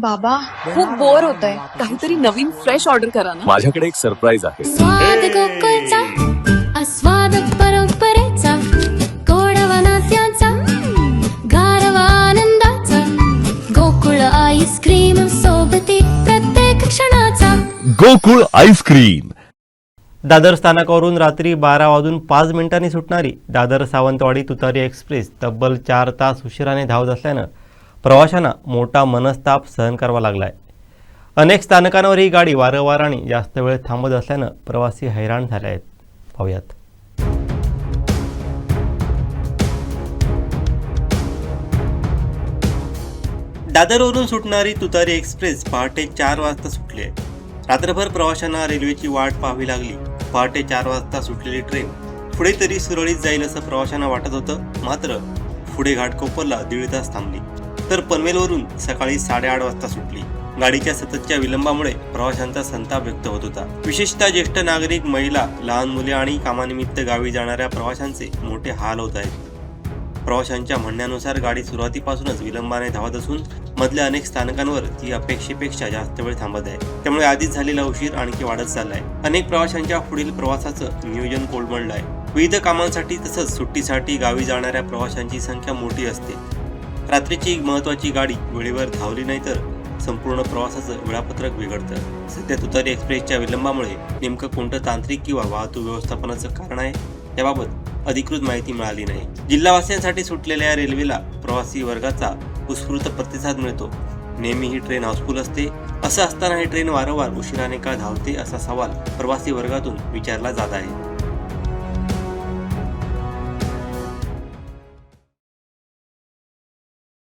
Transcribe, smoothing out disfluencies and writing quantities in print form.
बाबा खूप बोर होतंय. काहीतरी नवीन फ्रेश ऑर्डर करा ना. माझ्याकडे एक सरप्राईज आहे. स्वाद गोकुळचा आस्वाद परंपरेचा गोडवा नात्याचा गारवा आनंदाचा गोकुळ आईस्क्रीम सोबती प्रत्येक क्षणाचा गोकुळ आईस्क्रीम. दादर स्थानकावरून रात्री 12:05 सुटणारी दादर सावंतवाडी तुतारी एक्सप्रेस तब्बल 4 तास उशिराने धावत असल्यानं प्रवाशांना मोठा मनस्ताप सहन करावा लागला आहे. अनेक स्थानकांवर ही गाडी वारंवार आणि जास्त वेळ थांबत असल्यानं प्रवासी हैराण झाले आहेत. पाहूयात. दादरवरून सुटणारी तुतारी एक्सप्रेस पहाटे 4 वाजता सुटली आहे. रात्रभर प्रवाशांना रेल्वेची वाट पाहावी लागली. पहाटे 4 वाजता सुटलेली ट्रेन पुढे तरी सुरळीत जाईल असं प्रवाशांना वाटत होतं. मात्र पुढे घाटकोपरला 1.5 तास थांबली, तर पनवेलवरून सकाळी 8:30 वाजता सुटली. गाडीच्या सततच्या विलंबामुळे प्रवाशांचा संताप व्यक्त होत होता. विशेषतः ज्येष्ठ नागरिक, महिला, लहान मुले आणि कामानिमित्त गावी जाणाऱ्या प्रवाशांचे मोठे हाल होत आहेत. प्रवाशांच्या म्हणण्यानुसार गाडी सुरुवातीपासूनच विलंबाने धावत असून मधल्या अनेक स्थानकांवर ती अपेक्षेपेक्षा जास्त वेळ थांबत आहे. त्यामुळे आधीच झालेला उशीर आणखी वाढत चाललाय. अनेक प्रवाशांच्या पुढील प्रवासाचं नियोजन कोलमडलं आहे. विविध कामांसाठी तसंच सुट्टीसाठी गावी जाणाऱ्या प्रवाशांची संख्या मोठी असते. रात्रीची महत्वाची गाडी वेळेवर धावली नाही तर संपूर्ण प्रवासाचं वेळापत्रक बिघडतं. सध्या तुतारी एक्सप्रेसच्या विलंबामुळे नेमकं कोणतं तांत्रिक किंवा वाहतूक व्यवस्थापनाचं कारण आहे याबाबत अधिकृत माहिती मिळाली नाही. जिल्हावासियांसाठी सुटलेल्या या रेल्वेला प्रवासी वर्गाचा उत्स्फूर्त प्रतिसाद मिळतो. नेहमी ही ट्रेन हाऊसफुल असते. असं असताना ही ट्रेन वारंवार उशिराने का धावते असा सवाल प्रवासी वर्गातून विचारला जात आहे.